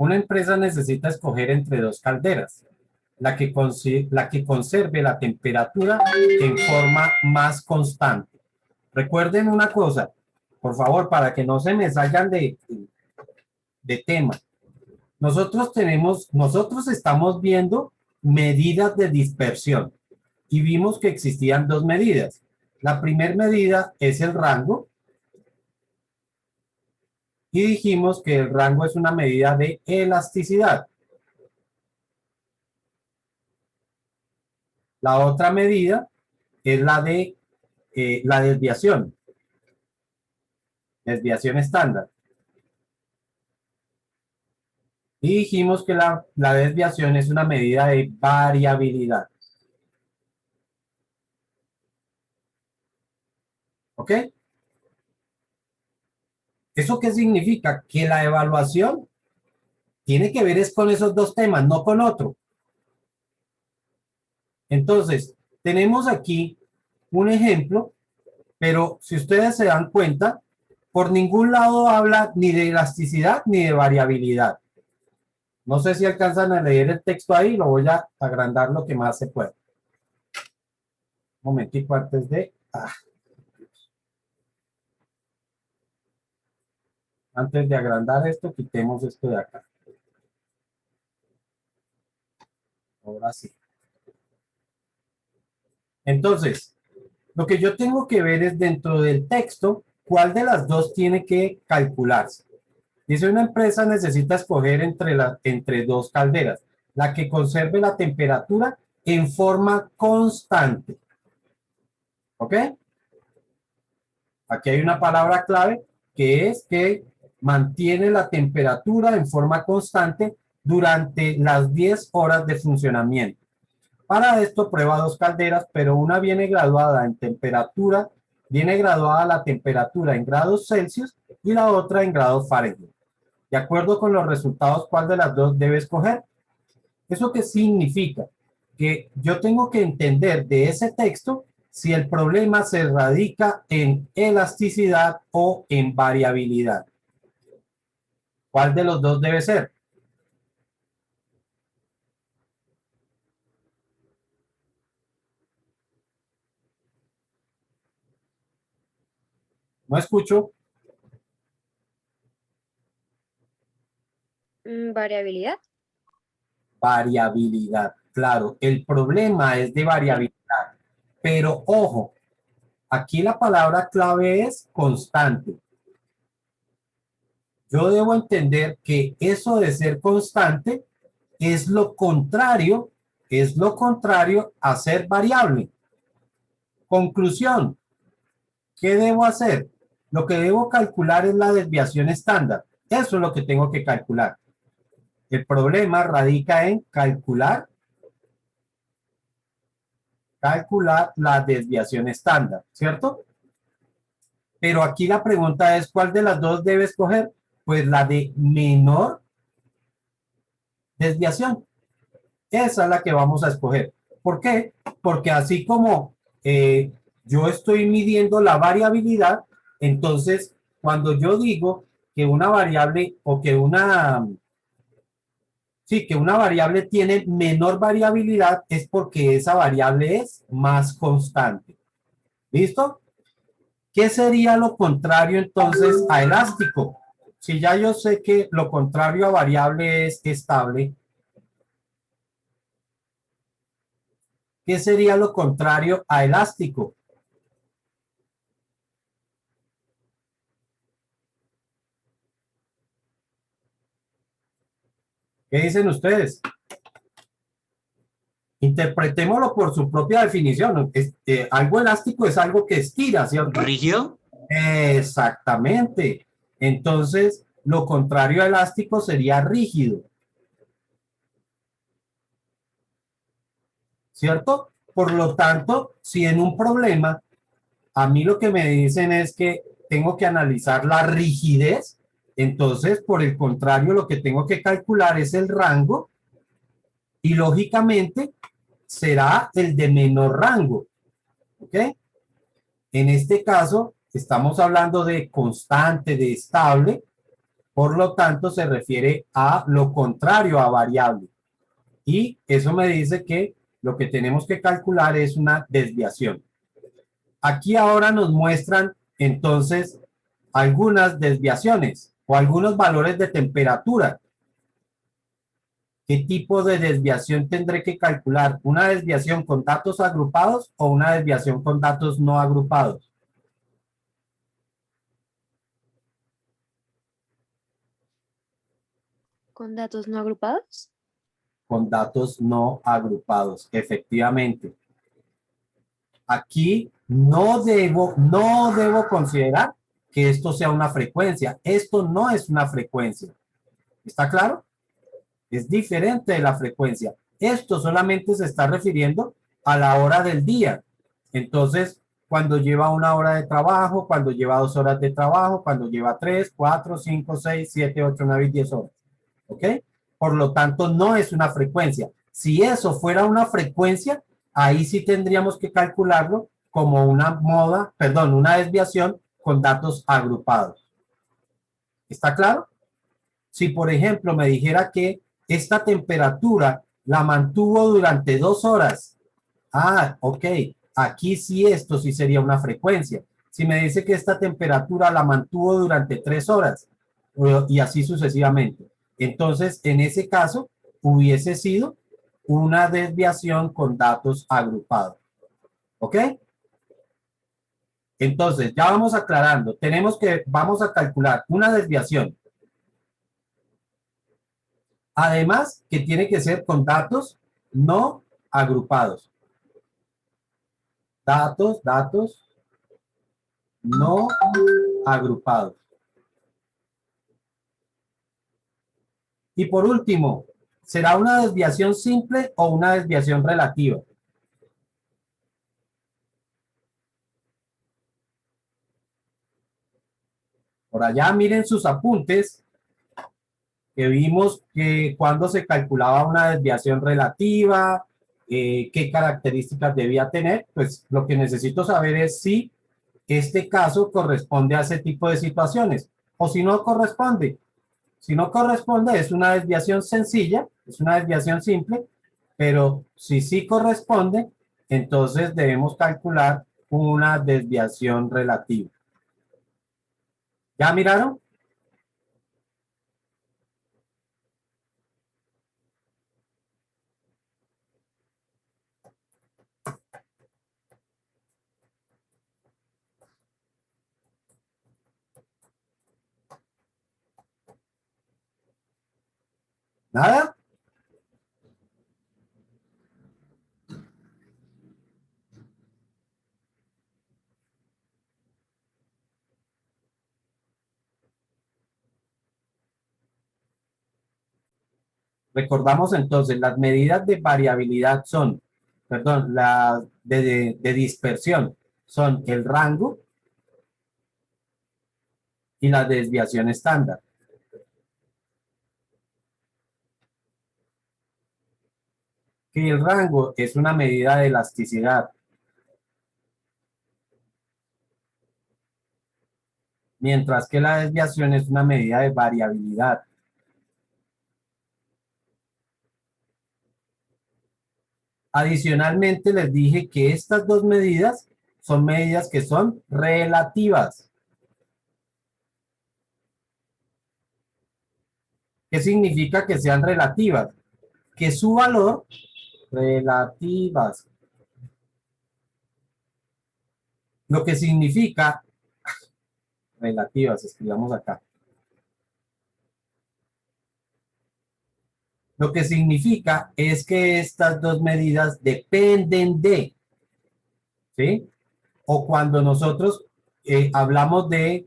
Una empresa necesita escoger entre dos calderas, la que conserve la temperatura en forma más constante. Recuerden una cosa, por favor, para que no se me salgan de tema. Nosotros estamos viendo medidas de dispersión y vimos que existían dos medidas. La primera medida es el rango y dijimos que el rango es una medida de elasticidad. La otra medida es la de la desviación estándar. Y dijimos que la desviación es una medida de variabilidad. ¿Ok? ¿Eso qué significa? Que la evaluación tiene que ver es con esos dos temas, no con otro. Entonces, tenemos aquí un ejemplo, pero si ustedes se dan cuenta, por ningún lado habla ni de elasticidad ni de variabilidad. No sé si alcanzan a leer el texto ahí, lo voy a agrandar lo que más se pueda. Un momentico antes de... Antes de agrandar esto, quitemos esto de acá. Ahora sí. Entonces, lo que yo tengo que ver es dentro del texto, cuál de las dos tiene que calcularse. Dice, una empresa necesita escoger entre dos calderas, la que conserve la temperatura en forma constante. ¿Ok? Aquí hay una palabra clave que es que mantiene la temperatura en forma constante durante las 10 horas de funcionamiento. Para esto prueba dos calderas, pero una viene graduada en temperatura, viene graduada la temperatura en grados Celsius y la otra en grados Fahrenheit. De acuerdo con los resultados, ¿cuál de las dos debe escoger? ¿Eso qué significa? Que yo tengo que entender de ese texto si el problema se radica en elasticidad o en variabilidad. ¿Cuál de los dos debe ser? No escucho. Variabilidad. Variabilidad, claro. El problema es de variabilidad. Pero ojo, aquí la palabra clave es constante. Yo debo entender que eso de ser constante es lo contrario a ser variable. Conclusión, ¿qué debo hacer? Lo que debo calcular es la desviación estándar. Eso es lo que tengo que calcular. El problema radica en calcular la desviación estándar, ¿cierto? Pero aquí la pregunta es, ¿cuál de las dos debe escoger? Pues la de menor desviación. Esa es la que vamos a escoger. ¿Por qué? Porque así como yo estoy midiendo la variabilidad, entonces cuando yo digo que una variable o que que una variable tiene menor variabilidad es porque esa variable es más constante. ¿Listo? ¿Qué sería lo contrario entonces a elástico? Si ya yo sé que lo contrario a variable es estable, ¿qué sería lo contrario a elástico? ¿Qué dicen ustedes? Interpretémoslo por su propia definición. Algo elástico es algo que estira, ¿cierto? ¿Rígido? Exactamente. Entonces, lo contrario a elástico sería rígido. ¿Cierto? Por lo tanto, si en un problema a mí lo que me dicen es que tengo que analizar la rigidez, entonces, por el contrario, lo que tengo que calcular es el rango y lógicamente será el de menor rango. ¿Ok? En este caso, estamos hablando de constante, de estable, Por lo tanto, se refiere a lo contrario a variable. Y eso me dice que lo que tenemos que calcular es una desviación. Aquí ahora nos muestran entonces algunas desviaciones o algunos valores de temperatura. ¿Qué tipo de desviación tendré que calcular? ¿Una desviación con datos agrupados o una desviación con datos no agrupados? ¿Con datos no agrupados? Con datos no agrupados, efectivamente. Aquí no debo considerar que esto sea una frecuencia. Esto no es una frecuencia. ¿Está claro? Es diferente de la frecuencia. Esto solamente se está refiriendo a la hora del día. Entonces, cuando lleva una hora de trabajo, cuando lleva 2 horas de trabajo, cuando lleva 3, 4, 5, 6, 7, 8, 9 y 10 horas. ¿Ok? Por lo tanto, no es una frecuencia. Si eso fuera una frecuencia, ahí sí tendríamos que calcularlo como una desviación con datos agrupados. ¿Está claro? Si, por ejemplo, me dijera que esta temperatura la mantuvo durante 2 horas, ok, aquí sí esto sí sería una frecuencia. Si me dice que esta temperatura la mantuvo durante 3 horas y así sucesivamente, entonces en ese caso hubiese sido una desviación con datos agrupados. ¿Ok? Entonces ya vamos aclarando. Vamos a calcular una desviación. Además, que tiene que ser con datos no agrupados. Datos no agrupados. Y por último, ¿será una desviación simple o una desviación relativa? Por allá miren sus apuntes, que vimos que cuando se calculaba una desviación relativa, qué características debía tener. Pues lo que necesito saber es si este caso corresponde a ese tipo de situaciones o si no corresponde. Si no corresponde, es una desviación sencilla, es una desviación simple, pero si sí corresponde, entonces debemos calcular una desviación relativa. ¿Ya miraron? ¿Nada? Recordamos entonces, las medidas de variabilidad son, perdón, las de dispersión son el rango y la desviación estándar. Que el rango es una medida de elasticidad, mientras que la desviación es una medida de variabilidad. Adicionalmente, les dije que estas dos medidas son medidas que son relativas. ¿Qué significa que sean relativas? Que su valor, relativas, lo que significa, relativas, escribamos acá, lo que significa es que estas dos medidas dependen de, ¿sí? O cuando nosotros hablamos de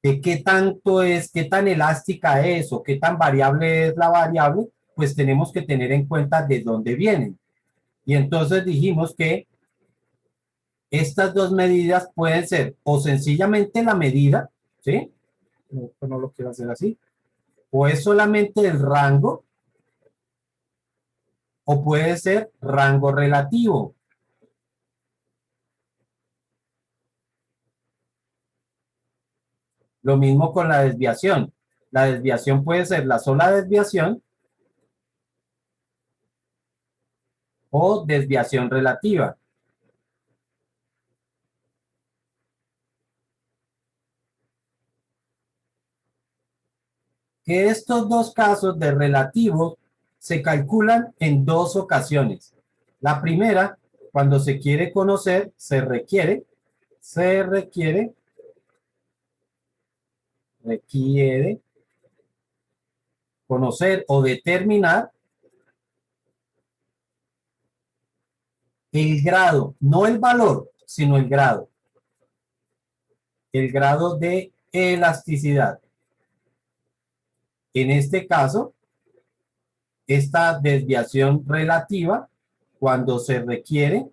qué tanto es, qué tan elástica es o qué tan variable es la variable, pues tenemos que tener en cuenta de dónde vienen. Y entonces dijimos que estas dos medidas pueden ser o sencillamente la medida, ¿sí? No lo quiero hacer así. O es solamente el rango, o puede ser rango relativo. Lo mismo con la desviación. La desviación puede ser la sola desviación o desviación relativa. Que estos dos casos de relativo se calculan en dos ocasiones. La primera, cuando se quiere conocer, requiere conocer o determinar el grado, no el valor, sino el grado de elasticidad. En este caso, esta desviación relativa, cuando se requiere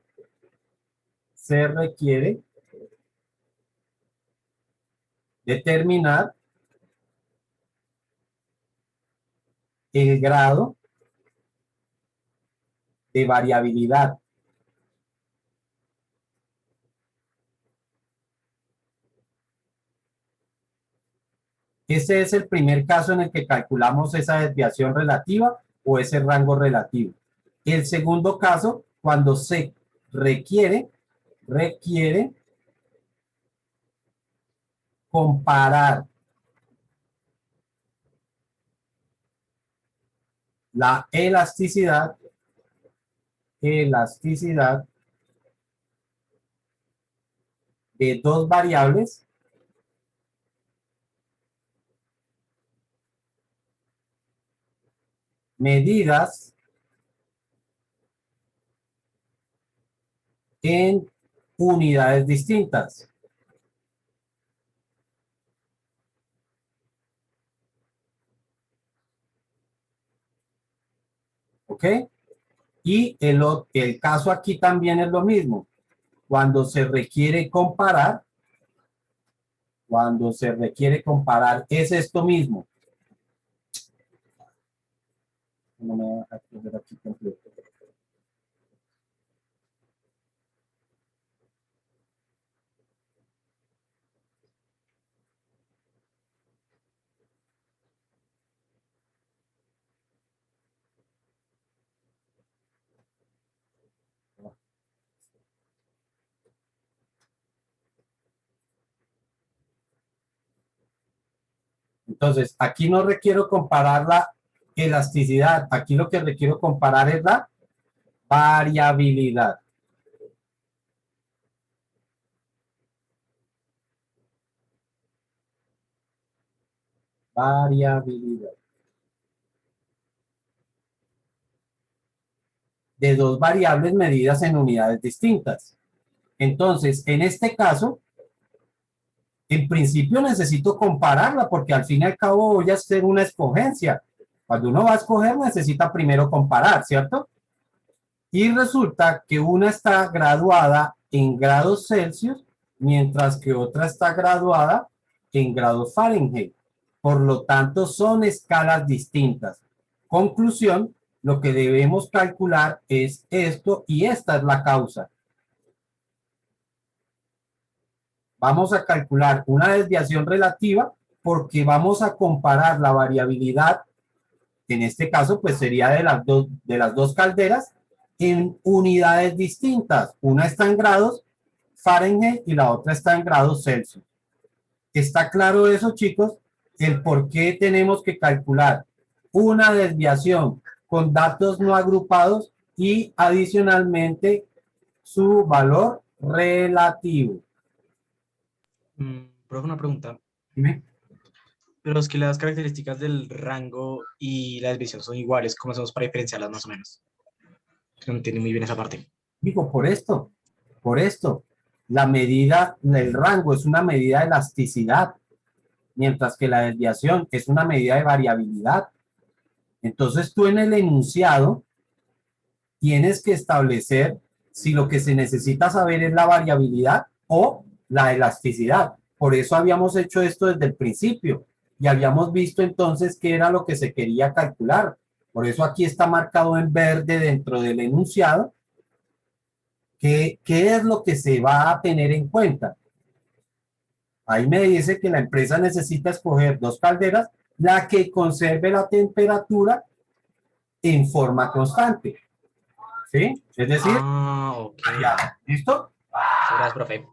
determinar el grado de variabilidad. Ese es el primer caso en el que calculamos esa desviación relativa o ese rango relativo. El segundo caso, cuando se requiere comparar la elasticidad de dos variables medidas en unidades distintas. ¿Ok? Y el caso aquí también es lo mismo. Cuando se requiere comparar, es esto mismo. No me voy a poner aquí completo. Entonces, aquí no requiero comparar la elasticidad. Aquí lo que requiero comparar es la variabilidad. Variabilidad. De dos variables medidas en unidades distintas. Entonces, en este caso, en principio necesito compararla porque al fin y al cabo voy a hacer una escogencia. Cuando uno va a escoger necesita primero comparar, ¿cierto? Y resulta que una está graduada en grados Celsius, mientras que otra está graduada en grados Fahrenheit. Por lo tanto, son escalas distintas. Conclusión, lo que debemos calcular es esto y esta es la causa. Vamos a calcular una desviación relativa porque vamos a comparar la variabilidad, en este caso pues sería de las dos calderas, en unidades distintas. Una está en grados Fahrenheit y la otra está en grados Celsius. ¿Está claro eso, chicos? El por qué tenemos que calcular una desviación con datos no agrupados y adicionalmente su valor relativo. Profe, una pregunta. Dime. Pero es que las características del rango y la desviación son iguales. ¿Cómo hacemos para diferenciarlas más o menos? No entiendo muy bien esa parte. Digo, por esto, la medida del rango es una medida de elasticidad, mientras que la desviación es una medida de variabilidad. Entonces tú en el enunciado tienes que establecer si lo que se necesita saber es la variabilidad o la elasticidad. Por eso habíamos hecho esto desde el principio y habíamos visto entonces qué era lo que se quería calcular. Por eso aquí está marcado en verde dentro del enunciado qué es lo que se va a tener en cuenta. Ahí me dice que la empresa necesita escoger dos calderas, la que conserve la temperatura en forma constante. ¿Sí? Es decir, Ah, ok. ya, ¿listo? Gracias, profe.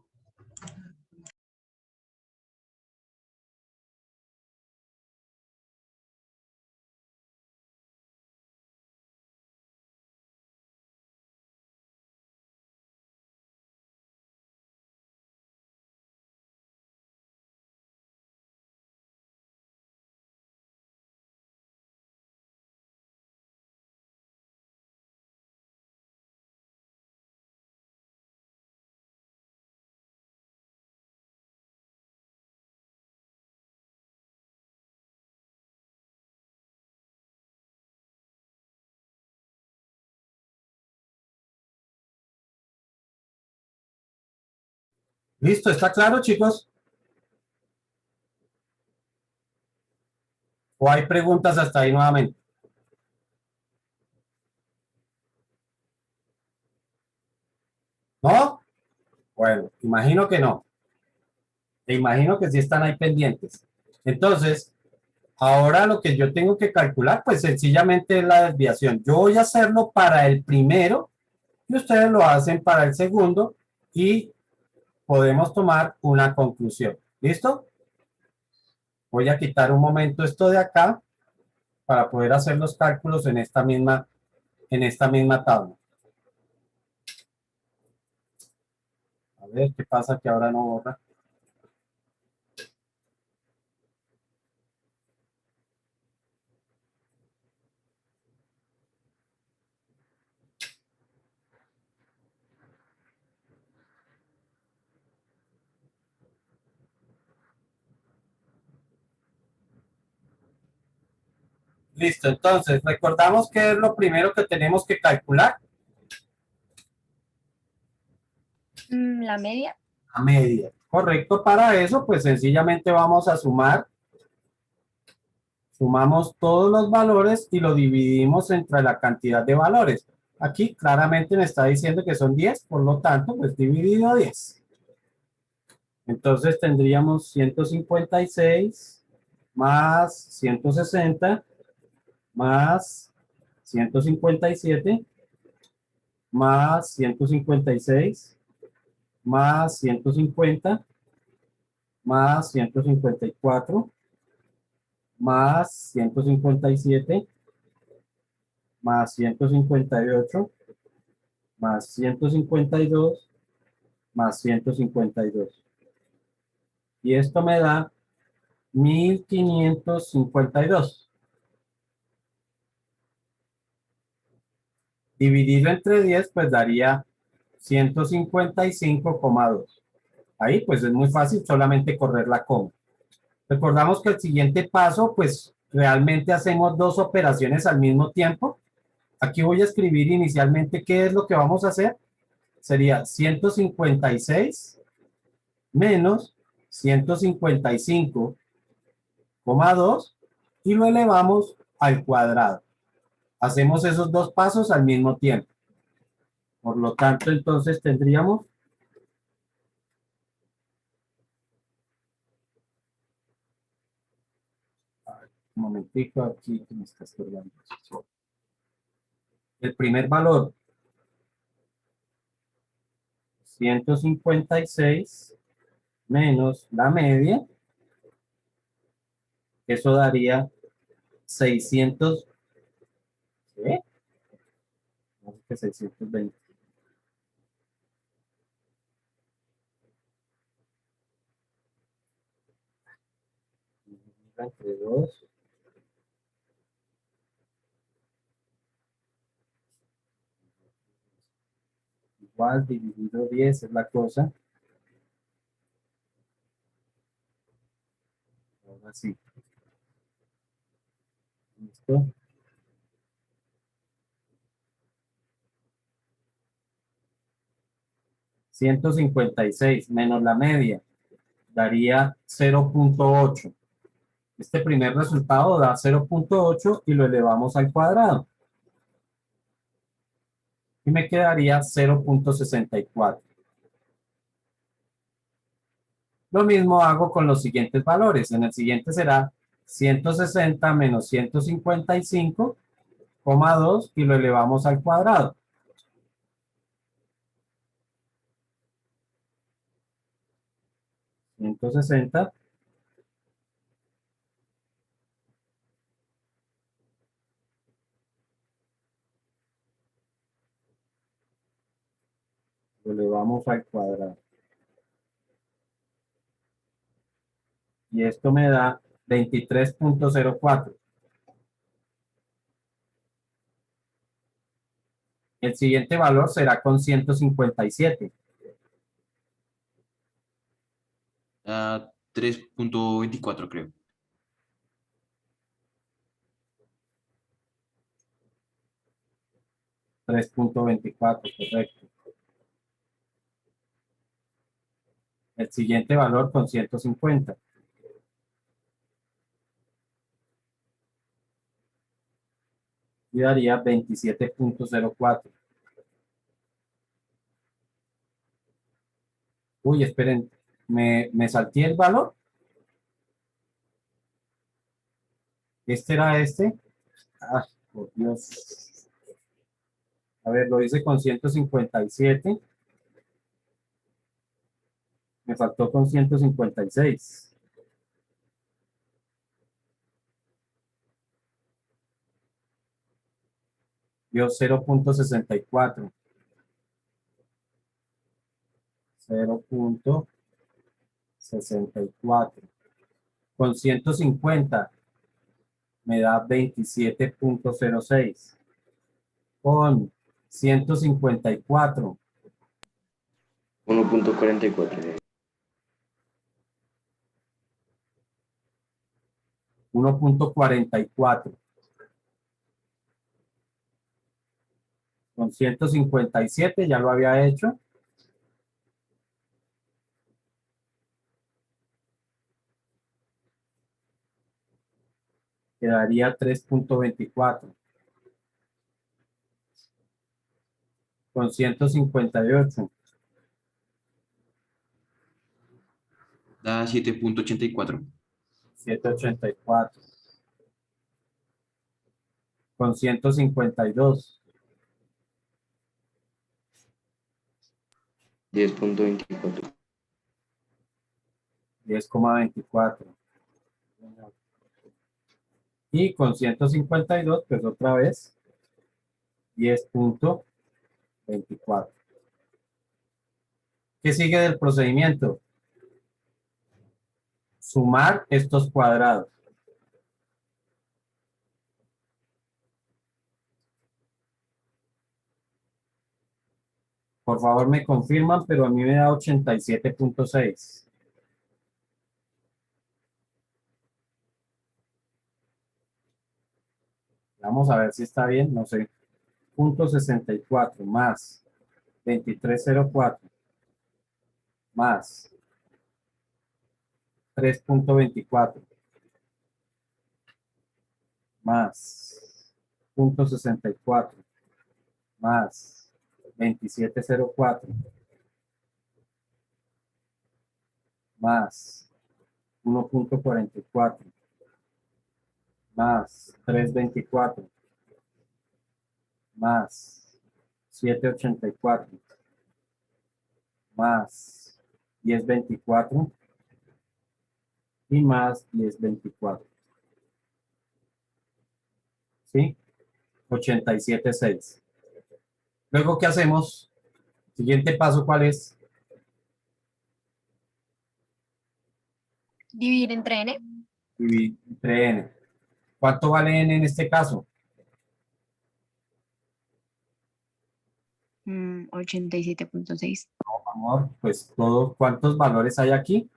¿Listo? ¿Está claro, chicos? ¿O hay preguntas hasta ahí nuevamente? ¿No? Bueno, imagino que no. Te imagino que sí están ahí pendientes. Entonces, ahora lo que yo tengo que calcular, pues sencillamente es la desviación. Yo voy a hacerlo para el primero y ustedes lo hacen para el segundo y podemos tomar una conclusión. ¿Listo? Voy a quitar un momento esto de acá para poder hacer los cálculos en esta misma tabla. A ver qué pasa que ahora no borra. Listo, entonces recordamos que es lo primero que tenemos que calcular, La media. la media. Correcto, para eso pues sencillamente vamos a sumamos todos los valores y lo dividimos entre la cantidad de valores. Aquí claramente me está diciendo que son 10, por lo tanto pues dividido 10. Entonces tendríamos 156 más 160 más 157 más 156 más 150 más 154 más 157 más 158 más 152 más 152. Y esto me da 1552. Dividido entre 10, pues daría 155,2. Ahí pues es muy fácil, solamente correr la coma. Recordamos que el siguiente paso, pues realmente hacemos dos operaciones al mismo tiempo. Aquí voy a escribir inicialmente qué es lo que vamos a hacer. Sería 156 menos 155,2 y lo elevamos al cuadrado. Hacemos esos dos pasos al mismo tiempo. Por lo tanto, entonces tendríamos un momentico aquí que me está estorbando. El primer valor, 156 menos la media, eso daría 600, ¿qué? No sé qué 620. Entre 2. Igual dividido 10 es la cosa. Ahora sí. ¿Listo? 156 menos la media daría 0,8. Este primer resultado da 0,8 y lo elevamos al cuadrado. Y me quedaría 0,64. Lo mismo hago con los siguientes valores. En el siguiente será 160 menos 155,2 y lo elevamos al cuadrado. Ciento sesenta lo elevamos al cuadrado. Y esto me da 23,04. El siguiente valor será con 157. 3.24 creo. 3,24, correcto. El siguiente valor con 150. Y daría 27,04. Uy, esperen, me salté el valor. Este era este. Ah, por Dios. A ver, lo hice con 157. Me faltó con 156. Dio 0,64. 0,64. Con 150 me da 27,06. Con 154 1.44. 1,44. Con 157 ya lo había hecho. Quedaría 3,24. Con 158. Da 7.84. 7,84. Con 152. 10.24. 10,24. Y con 152, pues otra vez, 10,24. ¿Qué sigue del procedimiento? Sumar estos cuadrados. Por favor, me confirman, pero a mí me da 87,6. Vamos a ver si está bien, no sé. 0,64 más 23,04 más 3,24 más 0,64 más 27,04 más 1,44 más 3,24 más 7,84 más 10,24 y más 10,24. ¿Sí? 87,6. Luego, ¿qué hacemos? Siguiente paso, ¿cuál es? Dividir entre n. Dividir entre n. ¿Cuánto vale n en este caso? 87,6. Amor, pues todos, ¿cuántos valores hay aquí?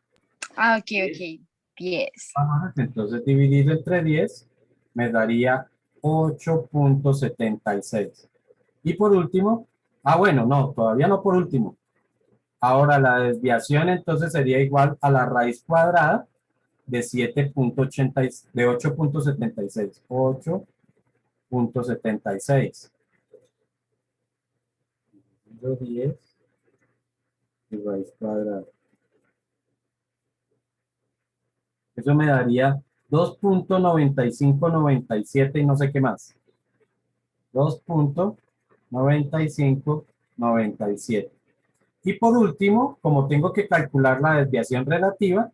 Ah, ok, ok. 10. Entonces, dividido entre 10 me daría 8,76. Y por último, bueno, no, todavía no por último. Ahora la desviación entonces sería igual a la raíz cuadrada de 7,80 de 8,76. 8,76. 10 y raíz cuadrada. Eso me daría 2.9597 y no sé qué más. 2.9597. Y por último, como tengo que calcular la desviación relativa,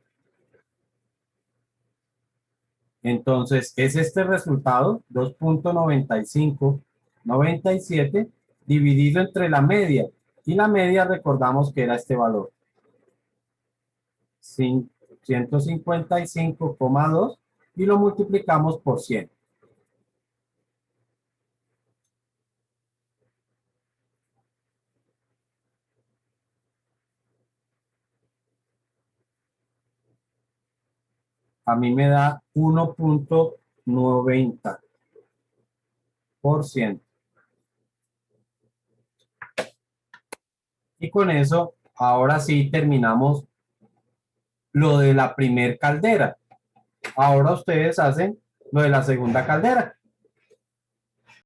entonces es este resultado, 2.9597 dividido entre la media. Y la media recordamos que era este valor. 155,2 y lo multiplicamos por 100. A mí me da 1.90%. Y con eso, ahora sí terminamos lo de la primer caldera. Ahora ustedes hacen lo de la segunda caldera.